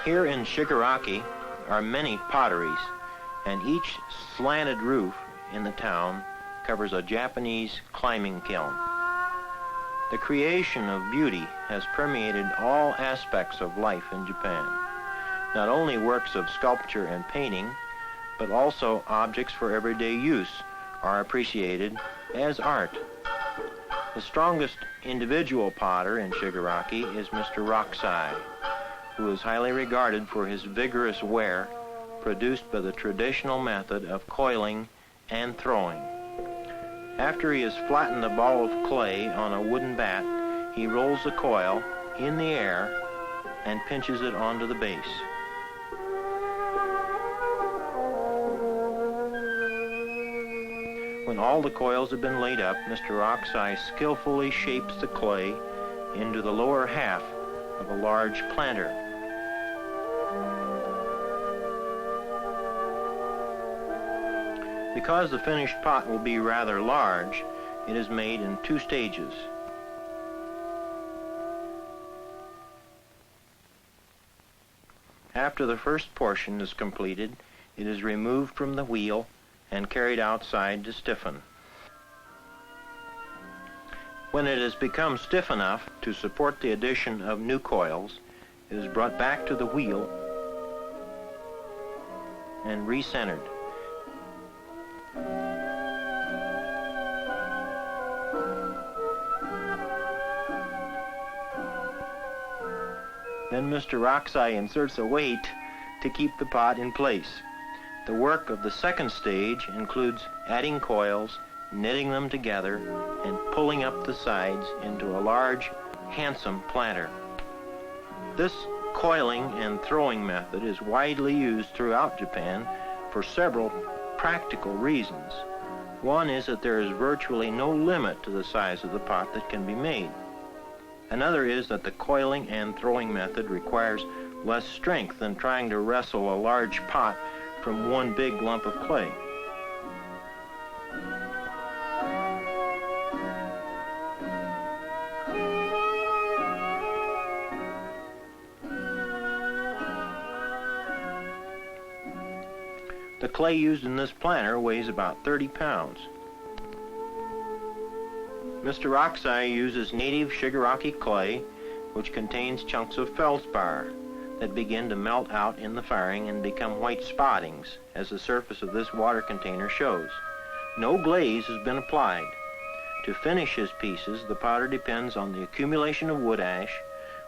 Here in Shigaraki are many potteries, and each slanted roof in the town covers a Japanese climbing kiln. The creation of beauty has permeated all aspects of life in Japan. Not only works of sculpture and painting, but also objects for everyday use are appreciated as art. The strongest individual potter in Shigaraki is Mr. Rokusai, who is highly regarded for his vigorous ware produced by the traditional method of coiling and throwing. After he has flattened a ball of clay on a wooden bat, he rolls the coil in the air and pinches it onto the base. When all the coils have been laid up, Mr. Rokusai skillfully shapes the clay into the lower half of a large planter. Because the finished pot will be rather large, it is made in 2 stages. After the first portion is completed, it is removed from the wheel and carried outside to stiffen. When it has become stiff enough to support the addition of new coils, it is brought back to the wheel and recentered. Then Mr. Rokusai inserts a weight to keep the pot in place. The work of the second stage includes adding coils, knitting them together, and pulling up the sides into a large, handsome planter. This coiling and throwing method is widely used throughout Japan for several practical reasons. One is that there is virtually no limit to the size of the pot that can be made. Another is that the coiling and throwing method requires less strength than trying to wrestle a large pot from one big lump of clay. The clay used in this planter weighs about 30 pounds. Mr. Rokusai uses native Shigaraki clay, which contains chunks of feldspar that begin to melt out in the firing and become white spottings, as the surface of this water container shows. No glaze has been applied. To finish his pieces, the potter depends on the accumulation of wood ash,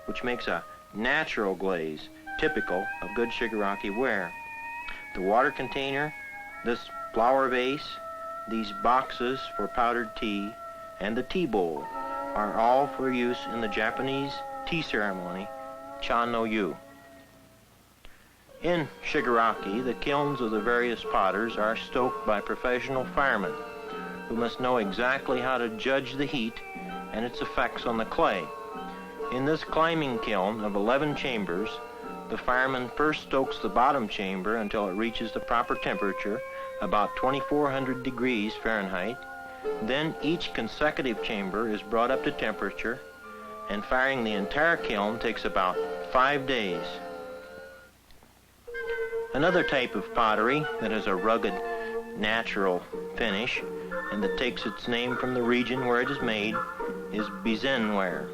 which makes a natural glaze typical of good Shigaraki ware. The water container, this flower vase, these boxes for powdered tea, and the tea bowl are all for use in the Japanese tea ceremony, cha no yu. In Shigaraki, the kilns of the various potters are stoked by professional firemen who must know exactly how to judge the heat and its effects on the clay. In this climbing kiln of 11 chambers, the fireman first stokes the bottom chamber until it reaches the proper temperature, about 2400 degrees Fahrenheit. Then each consecutive chamber is brought up to temperature, and firing the entire kiln takes about 5 days. Another type of pottery that has a rugged, natural finish and that takes its name from the region where it is made is bizen ware.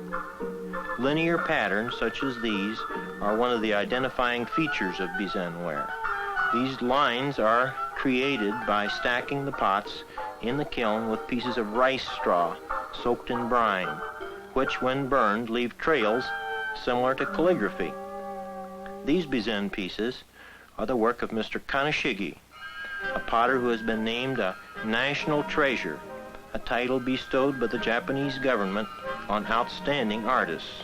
Linear patterns such as these are one of the identifying features of bizen ware. These lines are created by stacking the pots in the kiln with pieces of rice straw soaked in brine, which when burned leave trails similar to calligraphy. These bizen pieces are the work of Mr. Kaneshigi, a potter who has been named a national treasure, a title bestowed by the Japanese government on outstanding artists.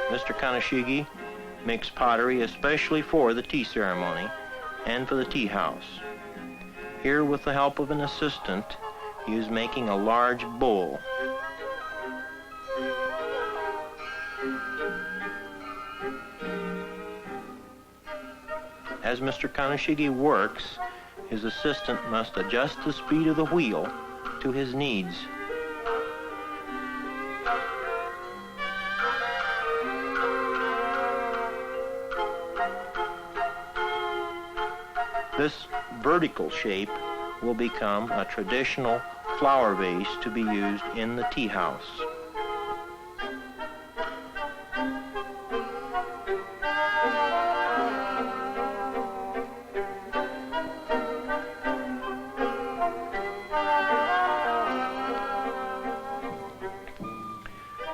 Mr. Kaneshigi makes pottery especially for the tea ceremony and for the tea house. Here, with the help of an assistant, he is making a large bowl. As Mr. Kaneshige works, his assistant must adjust the speed of the wheel to his needs. This vertical shape will become a traditional flower vase to be used in the tea house.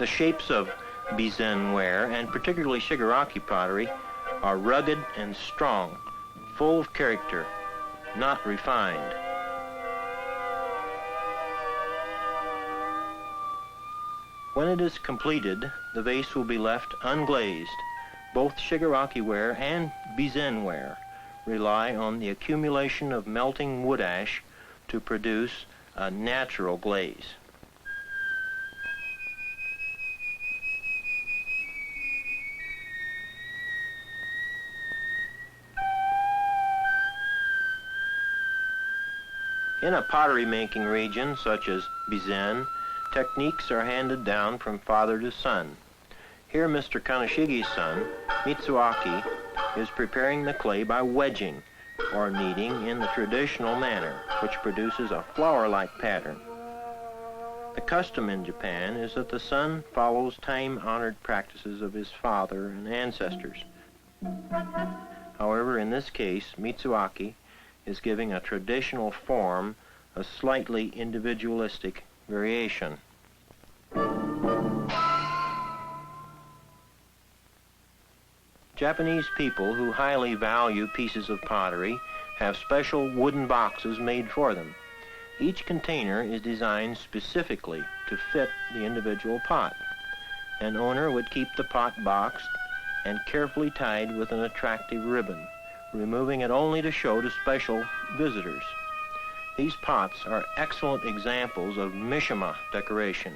The shapes of Bizen ware, and particularly Shigaraki pottery, are rugged and strong, full of character, not refined. When it is completed, the vase will be left unglazed. Both Shigaraki ware and Bizen ware rely on the accumulation of melting wood ash to produce a natural glaze. In a pottery making region such as Bizen, techniques are handed down from father to son. Here Mr. Kaneshige's son, Mitsuaki, is preparing the clay by wedging or kneading in the traditional manner, which produces a flower-like pattern. The custom in Japan is that the son follows time-honored practices of his father and ancestors. However, in this case, Mitsuaki is giving a traditional form a slightly individualistic variation. Japanese people who highly value pieces of pottery have special wooden boxes made for them. Each container is designed specifically to fit the individual pot. An owner would keep the pot boxed and carefully tied with an attractive ribbon, removing it only to show to special visitors. These pots are excellent examples of mishima decoration,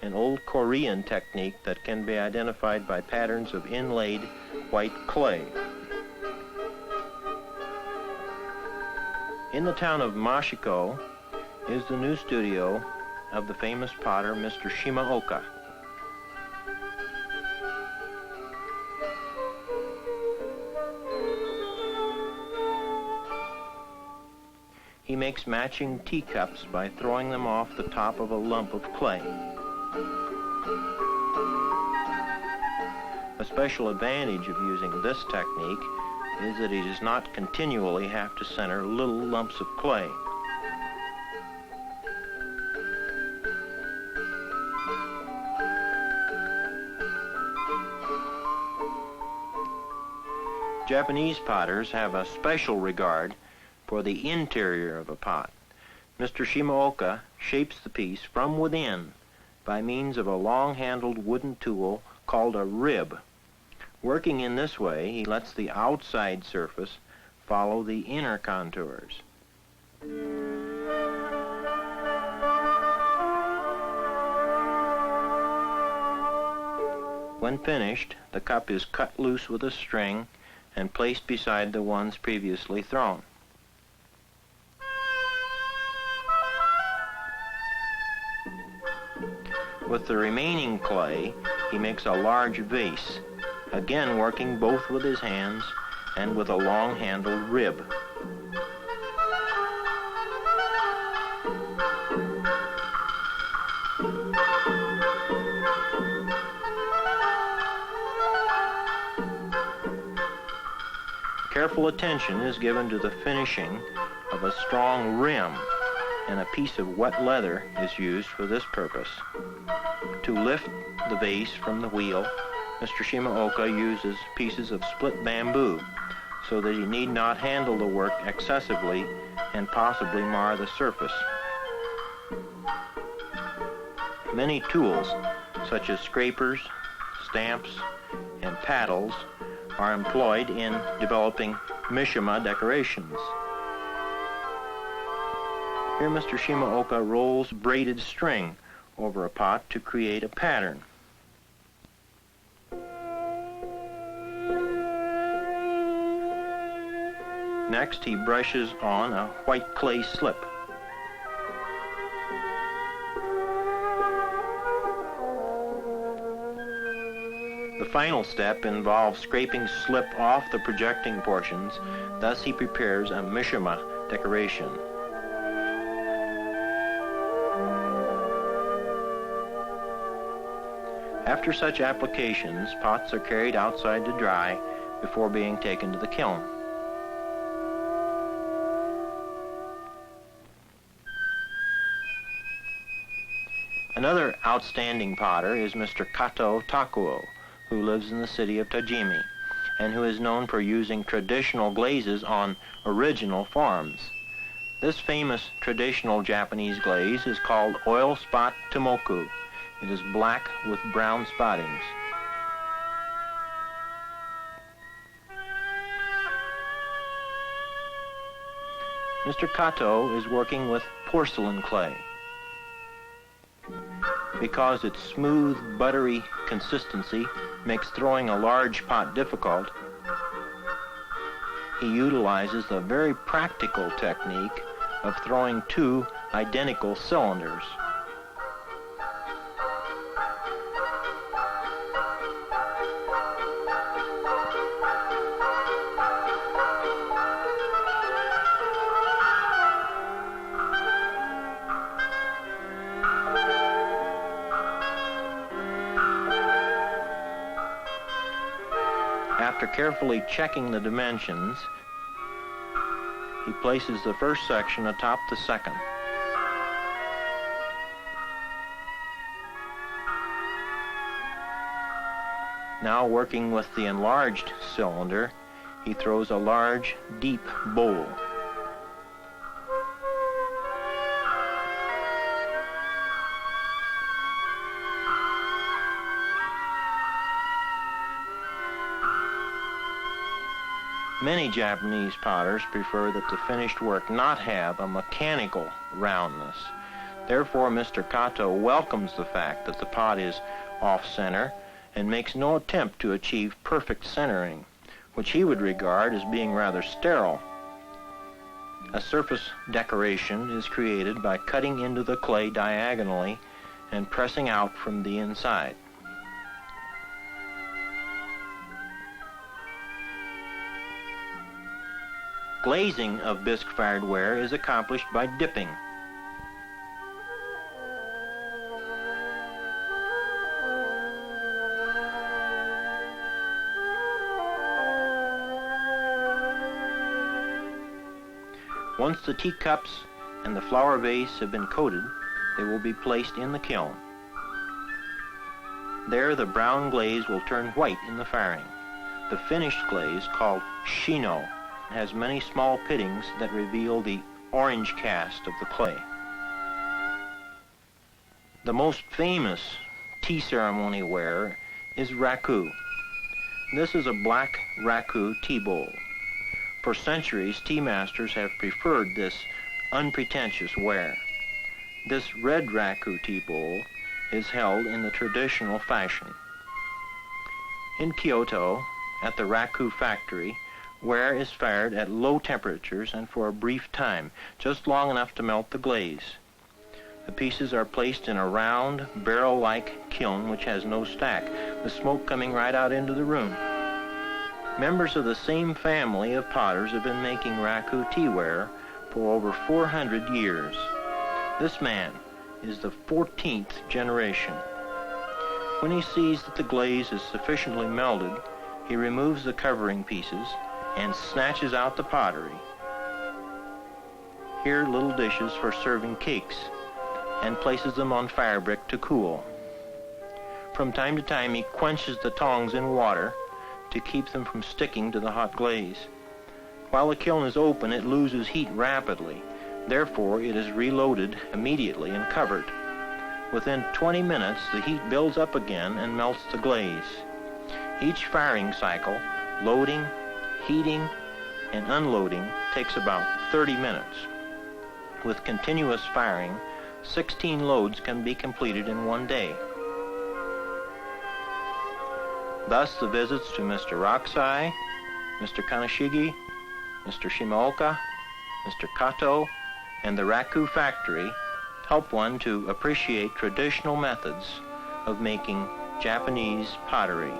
an old Korean technique that can be identified by patterns of inlaid white clay. In the town of Mashiko is the new studio of the famous potter Mr. Shimaoka. He makes matching teacups by throwing them off the top of a lump of clay. A special advantage of using this technique is that he does not continually have to center little lumps of clay. Japanese potters have a special regard for the interior of a pot. Mr. Shimaoka shapes the piece from within by means of a long-handled wooden tool called a rib. Working in this way, he lets the outside surface follow the inner contours. When finished, the cup is cut loose with a string and placed beside the ones previously thrown. With the remaining clay, he makes a large vase, again working both with his hands and with a long-handled rib. Careful attention is given to the finishing of a strong rim, and a piece of wet leather is used for this purpose. To lift the vase from the wheel, Mr. Shimaoka uses pieces of split bamboo so that he need not handle the work excessively and possibly mar the surface. Many tools, such as scrapers, stamps, and paddles, are employed in developing mishima decorations. Here Mr. Shimaoka rolls braided string over a pot to create a pattern. Next, he brushes on a white clay slip. The final step involves scraping slip off the projecting portions. Thus, he prepares a mishima decoration. After such applications, pots are carried outside to dry before being taken to the kiln. Another outstanding potter is Mr. Kato Takuo, who lives in the city of Tajimi, and who is known for using traditional glazes on original forms. This famous traditional Japanese glaze is called oil spot tomoku. It is black with brown spottings. Mr. Kato is working with porcelain clay. Because its smooth, buttery consistency makes throwing a large pot difficult, he utilizes a very practical technique of throwing two identical cylinders. After carefully checking the dimensions, he places the first section atop the second. Now, working with the enlarged cylinder, he throws a large, deep bowl. Many Japanese potters prefer that the finished work not have a mechanical roundness. Therefore, Mr. Kato welcomes the fact that the pot is off-center and makes no attempt to achieve perfect centering, which he would regard as being rather sterile. A surface decoration is created by cutting into the clay diagonally and pressing out from the inside. Glazing of bisque-fired ware is accomplished by dipping. Once the teacups and the flower vase have been coated, they will be placed in the kiln. There, the brown glaze will turn white in the firing. The finished glaze, called shino, has many small pittings that reveal the orange cast of the clay. The most famous tea ceremony ware is raku. This is a black raku tea bowl. For centuries, tea masters have preferred this unpretentious ware. This red raku tea bowl is held in the traditional fashion. In Kyoto, at the raku factory, ware is fired at low temperatures and for a brief time, just long enough to melt the glaze. The pieces are placed in a round, barrel-like kiln which has no stack, the smoke coming right out into the room. Members of the same family of potters have been making raku teaware for over 400 years. This man is the 14th generation. When he sees that the glaze is sufficiently melted, he removes the covering pieces and snatches out the pottery. Here, little dishes for serving cakes, and places them on fire brick to cool. From time to time, he quenches the tongs in water to keep them from sticking to the hot glaze. While the kiln is open, it loses heat rapidly. Therefore, it is reloaded immediately and covered. Within 20 minutes, the heat builds up again and melts the glaze. Each firing cycle, loading, heating, and unloading, takes about 30 minutes. With continuous firing, 16 loads can be completed in one day. Thus, the visits to Mr. Roksai, Mr. Kaneshigi, Mr. Shimaoka, Mr. Kato, and the Raku factory help one to appreciate traditional methods of making Japanese pottery.